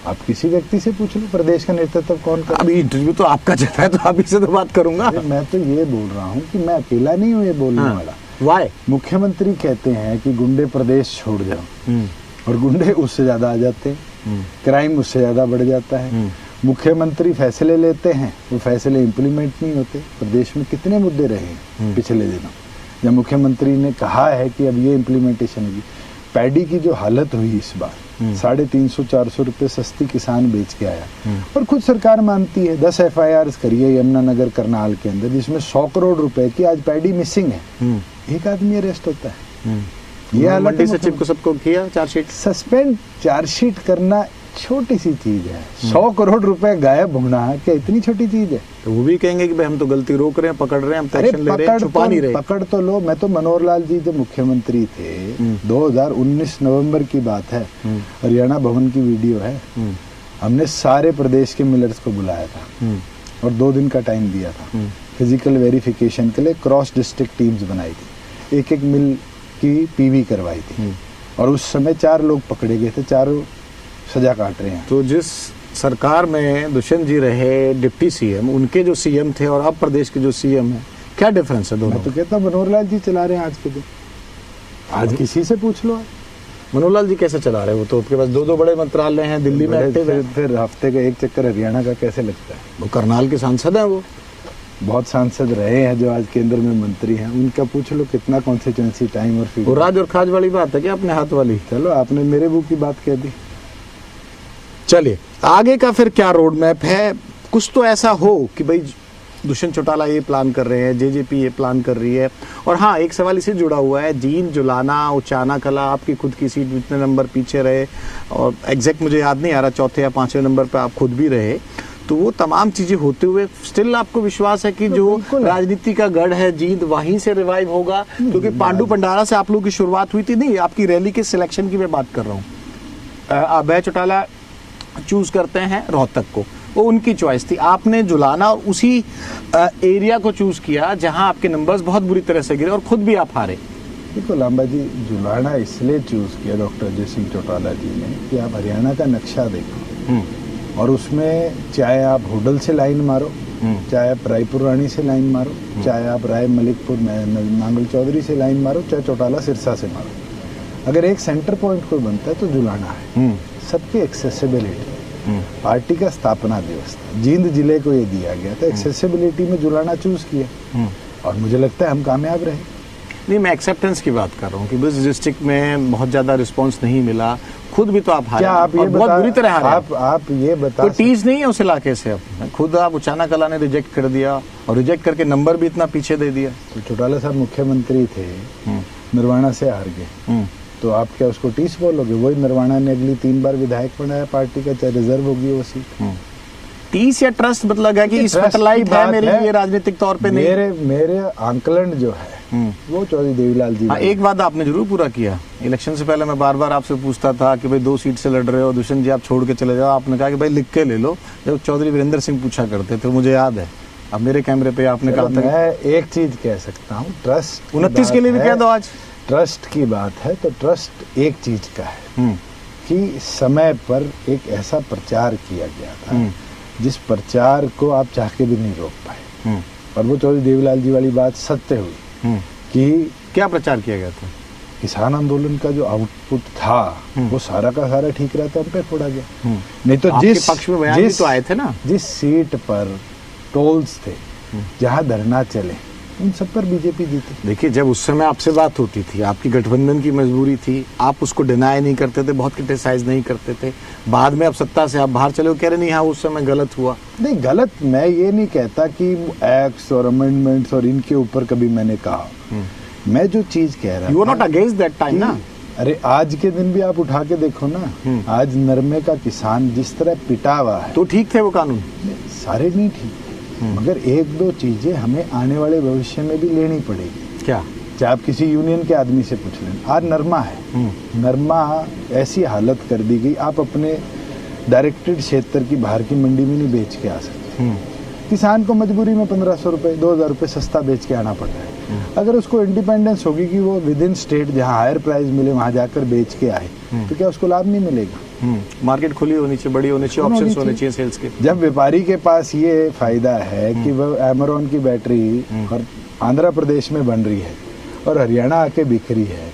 आप किसी व्यक्ति से पूछ लो, प्रदेश का नेतृत्व कौन कर? अभी इंटरव्यू तो आपका चल रहा है, तो आप ही से तो बात करूंगा। मैं तो ये बोल रहा हूँ कि मैं अकेला नहीं हूँ ये बोलने वाला। वाई? मुख्यमंत्री कहते हैं कि गुंडे प्रदेश छोड़ जाओ, और गुंडे उससे ज्यादा आ जाते हैं, क्राइम उससे ज्यादा बढ़ जाता है। मुख्यमंत्री फैसले लेते हैं, वो फैसले इंप्लीमेंट नहीं होते। प्रदेश में कितने मुद्दे रहे पिछले दिनों, जब मुख्यमंत्री ने कहा है कि अब ये इम्प्लीमेंटेशन होगी। पैडी की जो हालत हुई इस बार, 350-400 रुपए सस्ती किसान बेच के आया, और खुद सरकार मानती है। 10 FIRs करिए यमुनानगर करनाल के अंदर, जिसमें 100 करोड़ रुपए की आज पैडी मिसिंग है। एक आदमी अरेस्ट होता है। ये हालत मंडी है सचिव को सबको किया चार्जशीट। सस्पेंड चार्जशीट करना छोटी सी चीज है। 100 करोड़ रुपए गायब होना क्या इतनी छोटी चीज है? तो वो भी कहेंगे कि भाई हम तो गलती रोक रहे हैं, पकड़ रहे हैं, हम तो अरे एक्शन ले रहे हैं, छुपा नहीं रहे। पकड़ तो लो। मैं तो मनोहर लाल जी जब मुख्यमंत्री थे 2019 नवंबर की बात है, हरियाणा भवन की वीडियो है, हमने सारे प्रदेश के मिलर्स को बुलाया था और 2 दिन का टाइम दिया था फिजिकल वेरिफिकेशन के लिए। क्रॉस डिस्ट्रिक्ट टीम्स बनाई थी, एक एक मिल की पीवी करवाई थी और उस समय 4 लोग पकड़े गए थे, चारों सजा काट रहे हैं। तो जिस सरकार में दुष्यंत जी रहे डिप्टी सीएम, उनके जो सीएम थे और अब प्रदेश के जो सीएम है, क्या डिफरेंस है दोनों? मैं तो कहता हूँ मनोहर लाल जी चला रहे हैं आज के दिन। आज किसी से पूछ लो। मनोहर लाल जी कैसे चला रहे हो? तो आपके पास 2 बड़े मंत्रालय हैं, दिल्ली में एक्टिव है। फिर हफ्ते का एक चक्कर हरियाणा का कैसे लगता है? वो करनाल के सांसद हैं, वो बहुत सांसद रहे हैं जो आज केंद्र में मंत्री हैं, उनका पूछ लो कितना कॉन्स्टिट्यूंसी टाइम और फील्ड। वो राज और खाज वाली बात है क्या अपने हाथ वाली? चलो आपने मेरे मुंह की बात कह दी। चलिए आगे का फिर क्या रोड मैप है? कुछ तो ऐसा हो कि भाई दुष्यंत चौटाला ये प्लान कर रहे हैं, जेजेपी ये प्लान कर रही है। और हाँ, एक सवाल इससे जुड़ा हुआ है, जींद, जुलाना, उचाना कला, आपकी खुद की सीट जितने नंबर पीछे रहे और एग्जैक्ट मुझे याद नहीं आ रहा, 4थे या 5वें नंबर पे आप खुद भी रहे, तो वो तमाम चीजें होते हुए स्टिल आपको विश्वास है कि जो राजनीति का गढ़ है जींद, वहीं से रिवाइव होगा? क्योंकि पांडु भंडारा से आप लोगों की शुरुआत हुई थी। नहीं, आपकी रैली के सिलेक्शन की मैं बात कर रहा हूँ। अभय चौटाला चूज करते हैं रोहतक को, वो उनकी चॉइस थी। आपने जुलाना और उसी एरिया को चूज किया जहां आपके नंबर्स बहुत बुरी तरह से गिरे और खुद भी आप हारे। देखो लांबा जी, जुलाना इसलिए चूज किया डॉक्टर अजय सिंह चौटाला जी ने कि आप हरियाणा का नक्शा देखो और उसमें चाहे आप होडल से लाइन मारो, चाहे आप रायपुर रानी से लाइन मारो, चाहे आप राय मलिकपुर नांगल चौधरी से लाइन मारो, चाहे चौटाला सिरसा से मारो, अगर एक सेंटर पॉइंट कोई बनता है तो जुलाना है। सबकी एक्सेसिबिलिटी, पार्टी का स्थापना दिवस था, जींद जिले को ये दिया गया था, एक्सेसिबिलिटी में जुलाना चूज किया और मुझे लगता है हम कामयाब रहे। नहीं, मैं एक्सेप्टेंस की बात कर रहा हूँ कि बस डिस्ट्रिक्ट में बहुत ज्यादा रिस्पांस नहीं मिला, खुद भी तो आप हारे। क्या आप ये बहुत बुरी तरह हारे। आप ये बता, कोई टीज नहीं है उस इलाके से। अब खुद आप उचाना कला ने रिजेक्ट कर दिया और रिजेक्ट करके नंबर भी इतना पीछे दे दिया। तो चौटाला साहब मुख्यमंत्री थे, निर्वाणा से हार गए, तो आप क्या उसको टीस बोलोगे? वही निर्वाणा ने अगली 3 बार विधायक बनाया पार्टी का, चाहे रिजर्व होगी वो सीट। टीस या ट्रस्ट मतलब है कि इस लाइफ है मेरे लिए राजनीतिक तौर पे नहीं। मेरे आंकलन जो है वो चौधरी देवीलाल जी। एक वादा आपने जरूर पूरा किया। इलेक्शन से पहले मैं बार बार आपसे पूछता था कि भाई 2 सीट से लड़ रहे हो दुष्यंत जी, आप छोड़ के चले जाओ। आपने कहा कि भाई लिख के ले लो। जब चौधरी वीरेंद्र सिंह पूछा करते थे, मुझे याद है, अब मेरे कैमरे पे आपने कहा था। मैं एक चीज कह सकता हूँ, ट्रस्ट 29 के लिए भी कह दो आज। ट्रस्ट की बात है तो ट्रस्ट एक चीज का है कि समय पर एक ऐसा प्रचार किया गया था जिस प्रचार को आप चाह के भी नहीं रोक पाए और वो चौधरी देवीलाल जी वाली बात सत्य हुई। कि क्या प्रचार किया गया था? किसान आंदोलन का जो आउटपुट था वो सारा का सारा ठीक रहता, हम पे फोड़ा गया। नहीं तो जिस पक्ष में बयान भी तो आए थे ना, जिस सीट पर टोल्स थे, जहां धरना चले, उन सब पर बीजेपी जीती। देखिए, जब उस समय आपसे बात होती थी, आपकी गठबंधन की मजबूरी थी, आप उसको डिनाई नहीं करते थे, बहुत क्रिटिसाइज नहीं करते थे। बाद में अब सत्ता से आप बाहर चले हो, कह रहे नहीं हाँ उस समय गलत हुआ। नहीं, गलत मैं ये नहीं कहता कि एक्ट्स और अमेंडमेंट्स और इनके ऊपर कभी मैंने कहा। मैं जो चीज कह रहा हूँ, you are not against that time ना। अरे आज के दिन भी आप उठा के देखो ना, आज नरमे का किसान जिस तरह पिटा हुआ है, तो ठीक थे वो कानून? सारे नहीं ठीक, मगर 1-2 चीजें हमें आने वाले भविष्य में भी लेनी पड़ेगी। क्या? चाहे आप किसी यूनियन के आदमी से पूछ लें, आज नरमा है, नरमा ऐसी हालत कर दी गई, आप अपने डायरेक्टेड क्षेत्र की बाहर की मंडी में नहीं बेच के आ सकते। किसान को मजबूरी में 1500 रुपए 2000 रुपए सस्ता बेच के आना पड़ रहा है। अगर उसको इंडिपेंडेंस होगी कि वो विद इन स्टेट जहाँ हायर प्राइस मिले वहां जाकर बेच के आए, तो क्या उसको लाभ नहीं मिलेगा? मार्केट खुली होनी चाहिए, बड़ी होनी चाहिए, ऑप्शंस होने चाहिए सेल्स के। जब व्यापारी के पास ये फायदा है कि वो एमरॉन की बैटरी और आंध्र प्रदेश में बन रही है और हरियाणा आके बिक रही है,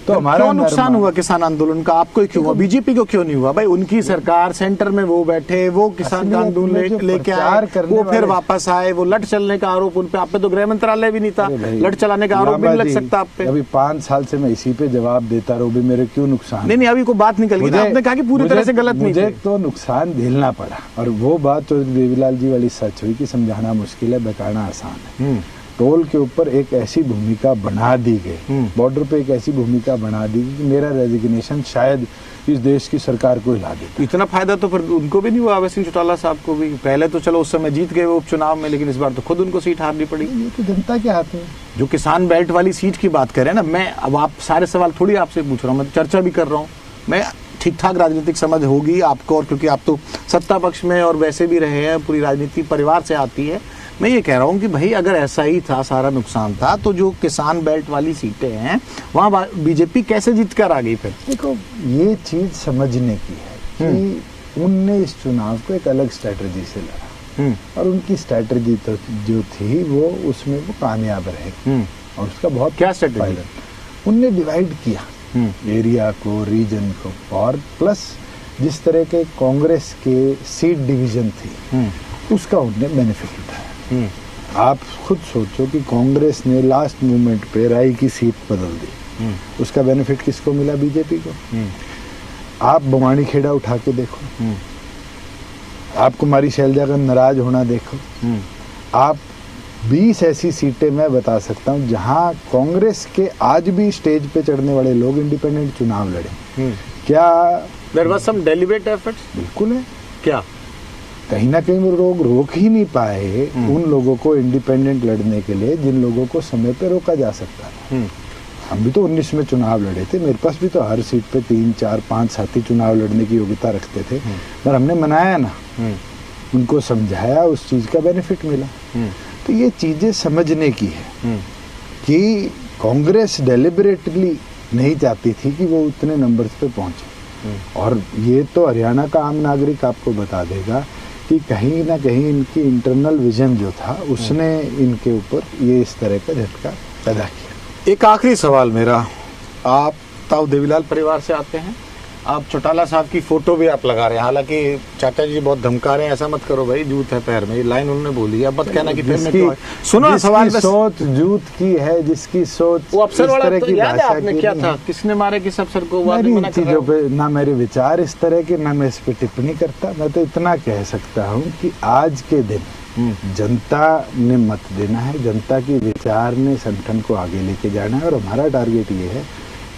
तो हमारा क्यों नुकसान हुआ किसान आंदोलन का? आपको क्यों हुआ? बीजेपी को क्यों नहीं हुआ? भाई उनकी सरकार सेंटर में वो बैठे, वो किसान आंदोलन लेके आए, वो फिर वापस आए, वो लट चलने का आरोप उन पे, आप पे तो गृह मंत्रालय भी नहीं था, लट चलाने का आरोप भी नहीं लग सकता आप पे। अभी 5 साल से मैं इसी पे जवाब देता रहूं, भी मेरे क्यों नुकसान? नहीं, अभी को बात निकल गई, आपने कहा कि पूरी तरह से गलत नहीं। मुझे तो नुकसान झेलना पड़ा और वो बात तो देवीलाल जी वाली सच हुई कि समझाना मुश्किल है, बताना आसान है। टोल के ऊपर एक ऐसी भूमिका बना दी गई, बॉर्डर पे एक ऐसी भूमिका बना दी गई कि मेरा रेजिग्नेशन शायद इस देश की सरकार को हिला देता। इतना फायदा तो फिर उनको भी नहीं हुआ, अभय सिंह चौटाला साहब को भी। पहले तो चलो उस समय जीत गए वो उपचुनाव में, लेकिन इस बार तो खुद उनको सीट हारनी पड़ी। ये तो जनता के हाथ में। जो किसान बेल्ट वाली सीट की बात करें ना, मैं अब आप सारे सवाल थोड़ी आपसे पूछ रहा हूँ, मैं चर्चा भी कर रहा हूँ। मैं ठीक ठाक राजनीतिक समझ होगी आपको, और क्योंकि आप तो सत्ता पक्ष में और वैसे भी रहे हैं, पूरी राजनीति परिवार से आती है। मैं ये कह रहा हूँ कि भाई अगर ऐसा ही था, सारा नुकसान था, तो जो किसान बेल्ट वाली सीटें हैं वहाँ बीजेपी कैसे जीत कर आ गई फिर? देखो, ये चीज समझने की है कि उनने इस चुनाव को एक अलग स्ट्रेटजी से लड़ा, और उनकी स्ट्रेटजी तो जो थी वो उसमें वो कामयाब रहे, और उसका बहुत क्या स्ट्रेटजी? उनने डिवाइड किया एरिया को, रीजन को, और प्लस जिस तरह के कांग्रेस के सीट डिवीजन थी उसका उनने बेनिफिट उठाया। आप खुद सोचो कि कांग्रेस ने लास्ट मोमेंट पे राय की सीट बदल दी, उसका बेनिफिट किसको मिला? बीजेपी को। आप बवानी खेड़ा उठा के देखो, आप कुमारी शैलजा का नाराज होना देखो, आप 20 ऐसी सीटें मैं बता सकता हूं जहां कांग्रेस के आज भी स्टेज पे चढ़ने वाले लोग इंडिपेंडेंट चुनाव लड़े। क्या there was some deliberate efforts? बिल्कुल है। क्या कहीं ना कहीं वो लोग रोक ही नहीं पाए उन लोगों को इंडिपेंडेंट लड़ने के लिए जिन लोगों को समय पे रोका जा सकता था। हम भी तो 19 में चुनाव लड़े थे, मेरे पास भी तो हर सीट पे 3, 4, 5 साथी चुनाव लड़ने की योग्यता रखते थे, पर हमने मनाया ना, उनको समझाया, उस चीज का बेनिफिट मिला। तो ये चीजें समझने की है कि कांग्रेस डेलिबरेटली नहीं चाहती थी कि वो उतने नंबर्स पे पहुंचे, और ये तो हरियाणा का आम नागरिक आपको बता देगा कि कहीं ना कहीं इनकी इंटरनल विजन जो था उसने इनके ऊपर ये इस तरह का झटका पैदा किया। एक आखिरी सवाल मेरा, आप ताऊ देवीलाल परिवार से आते हैं, आप चौटाला साहब की फोटो भी आप लगा रहे हैं, हालांकि चाचा जी बहुत धमका रहे हैं, ऐसा मत करो भाई, जूत है पैर में, ये लाइन उन्होंने बोली है, अब मत कहना कि फिर मैं सुनो सवाल। सोच जूत की है, जिसकी सोच वो अफसर वाला तरह तो की याद है भाषा आपने की क्या नहीं था, है। किसने मारे किस अफसर को, वो मेरी आदमी इन मना कर रहा चीजों है। पे ना मेरे विचार इस तरह के, ना मैं इस पे टिप्पणी करता। मैं तो इतना कह सकता हूँ कि आज के दिन जनता ने मत देना है, जनता की विचार ने संगठन को आगे लेके जाना है, और हमारा टारगेट ये है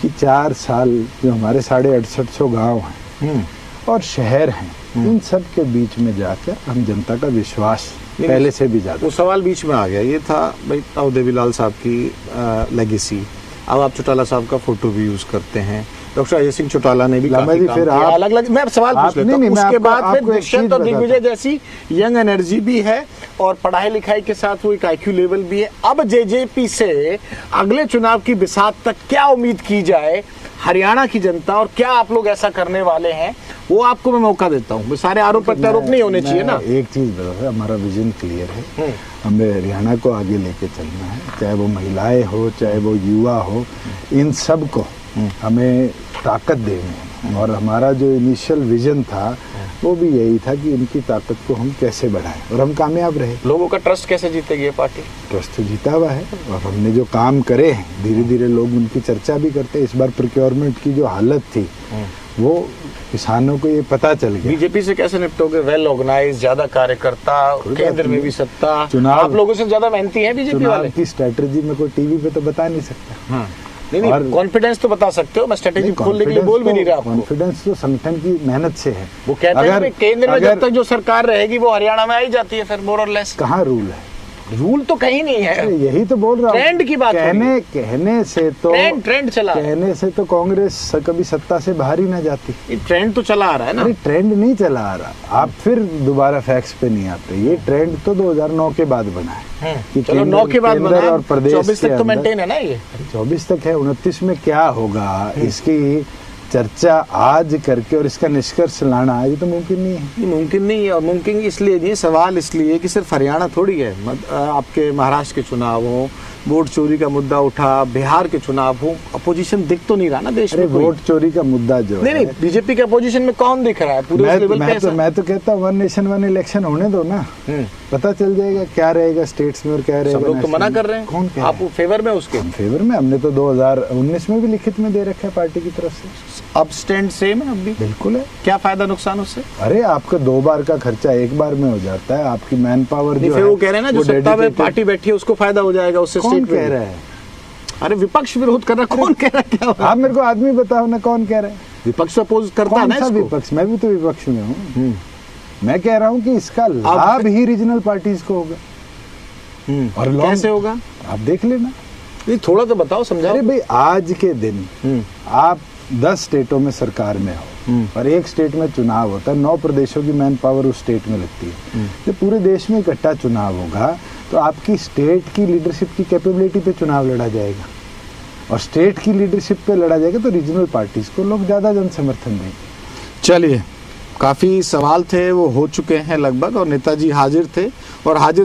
कि 4 साल जो हमारे 6850 गांव हैं और शहर हैं, इन सब के बीच में जाकर हम जनता का विश्वास पहले से भी ज्यादा। वो सवाल बीच में आ गया, ये था भाई ताऊ देवीलाल साहब की लेगेसी। अब आप चौटाला साहब का फोटो भी यूज करते हैं, डॉक्टर अजय सिंह चौटाला ने भी काफी काम किया, अलग अलग। मैं सवाल पूछ लेता हूं, उसके बाद फिर दृश्यंत और दिग्विजय जैसी यंग एनर्जी भी है, और पढ़ाई लिखाई के साथ वो एक IQ लेवल भी है। अब जेजेपी से अगले चुनाव की बिसात तक क्या उम्मीद की जाए हरियाणा की जनता, और क्या आप लोग ऐसा करने वाले हैं, वो आपको मैं मौका देता हूँ। सारे आरोप प्रत्यारोप नहीं होने चाहिए ना। एक चीज बता, हमारा विजन क्लियर है, हमें हरियाणा को आगे लेके चलना है, चाहे वो महिलाएं हो, चाहे वो युवा हो, इन सब को हमें ताकत देनी है। और हमारा जो इनिशियल विजन था वो भी यही था कि इनकी ताकत को हम कैसे बढ़ाएं, और हम कामयाब रहे। लोगों का ट्रस्ट कैसे जीतेगी ये पार्टी? ट्रस्ट तो जीता हुआ है, और हमने जो काम करे हैं धीरे धीरे लोग उनकी चर्चा भी करते हैं। इस बार प्रोक्योरमेंट की जो हालत थी वो किसानों को ये पता चल गया। बीजेपी से कैसे निपटोगे? वेल ऑर्गेनाइज, ज्यादा कार्यकर्ता, केंद्र में भी सत्ता, चुनाव आप लोगों से ज्यादा मेहनती है बीजेपी वाले। की स्ट्रेटजी में कोई टीवी पे तो बता नहीं सकता। नहीं, कॉन्फिडेंस तो बता सकते हो, मैं स्ट्रेटेजी खोलने के लिए बोल भी नहीं रहा आपको। कॉन्फिडेंस तो संगठन की मेहनत से है। वो कहते हैं केंद्र में जब तक जो सरकार रहेगी वो हरियाणा में आई जाती है, फिर मोर और लेस। कहाँ रूल है? रूल तो कहीं नहीं है, यही तो बोल रहा हूँ। ट्रेंड की बात कहने से तो ट्रेंड चला, कहने से तो कांग्रेस कभी सत्ता से बाहर ही ना जाती। ट्रेंड तो चला आ रहा है ना। ट्रेंड नहीं चला आ रहा, आप फिर दोबारा फैक्ट्स पे नहीं आते। ये ट्रेंड तो 2009 के बाद बना है। चलो 9 के बाद बना, और प्रदेश 24 तक तो मेंटेन है ना। ये 24 तक है, 29 में क्या होगा इसकी चर्चा आज करके और इसका निष्कर्ष लाना ये तो मुमकिन नहीं है। मुमकिन नहीं है, और मुमकिन इसलिए नहीं, सवाल इसलिए कि सिर्फ हरियाणा थोड़ी है। आपके महाराष्ट्र के चुनाव हो, वोट चोरी का मुद्दा उठा, बिहार के चुनाव हो, अपोजिशन दिख तो नहीं रहा ना देश में। वोट चोरी का मुद्दा जो नहीं, बीजेपी के अपोजिशन में कौन दिख रहा है पूरे लेवल पे? मैं तो कहता हूँ 1 नेशन 1 इलेक्शन होने दो ना, पता चल जाएगा क्या रहेगा स्टेट्स में और क्या रहेगा। सब लोग तो मना कर रहे हैं। कौन आप फेवर में उसके? फेवर में, हमने तो 2019 में भी लिखित में दे रखा है पार्टी की तरफ से। अब स्टैंड सेम है अब भी? बिल्कुल है। क्या फायदा नुकसान उससे? अरे आपका 2 बार का खर्चा एक बार में हो जाता है, आपकी मैन पावर जो फिर है वो कह रहे हैं ना जो सत्ता में पार्टी बैठी है उसको फायदा हो जाएगा उससे। कौन स्टेट कह रहा है? अरे विपक्ष विरोध कर रहा, कौन कह रहा है? क्या आप मेरे को आदमी बताओ ना, कौन कह रहा है? विपक्ष अपोज करता है कौन ना सा इसको? विपक्ष? मैं भी तो विपक्ष में हूँ। मैं कह रहा हूँ कि इसका लाभ ही रीजनल पार्टीज को होगा। और कैसे होगा आप देख लेना। नहीं थोड़ा तो बताओ, समझाओ। अरे भाई आज के दिन आप 10 स्टेटों में सरकार में हो और एक स्टेट में चुनाव होता है, 9 प्रदेशों की मैन पावर उस स्टेट में लगती है। जब पूरे देश में इकट्ठा चुनाव होगा तो आपकी स्टेट की लीडरशिप की कैपेबिलिटी पे चुनाव लड़ा जाएगा, और स्टेट की लीडरशिप पे लड़ा जाएगा तो रीजनल पार्टीज को लोग ज्यादा जन समर्थन देंगे। चलिए, काफी सवाल थे वो हो चुके हैं लगभग, और नेताजी हाजिर थे और हाजिर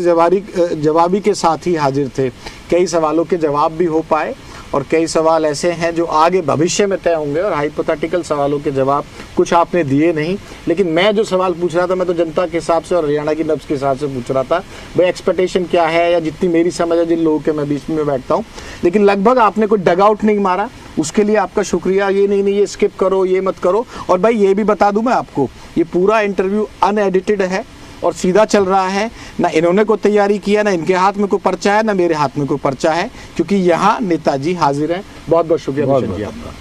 जवाबी के साथ ही हाजिर थे। कई सवालों के जवाब भी हो पाए और कई सवाल ऐसे हैं जो आगे भविष्य में तय होंगे, और हाइपोथेटिकल सवालों के जवाब कुछ आपने दिए नहीं। लेकिन मैं जो सवाल पूछ रहा था मैं तो जनता के हिसाब से और हरियाणा की नब्ज के हिसाब से पूछ रहा था, भाई एक्सपेक्टेशन क्या है, या जितनी मेरी समझ है जिन लोगों के मैं बीच में बैठता हूँ। लेकिन लगभग आपने कोई डग आउट नहीं मारा, उसके लिए आपका शुक्रिया। ये नहीं ये स्किप करो, ये मत करो। और भाई ये भी बता दूं मैं आपको, ये पूरा इंटरव्यू अनएडिटेड है और सीधा चल रहा है। ना इन्होंने कोई तैयारी किया, ना इनके हाथ में कोई पर्चा है, ना मेरे हाथ में कोई पर्चा है, क्योंकि यहाँ नेताजी हाजिर हैं। बहुत बहुत शुक्रिया भूषण जी आपका।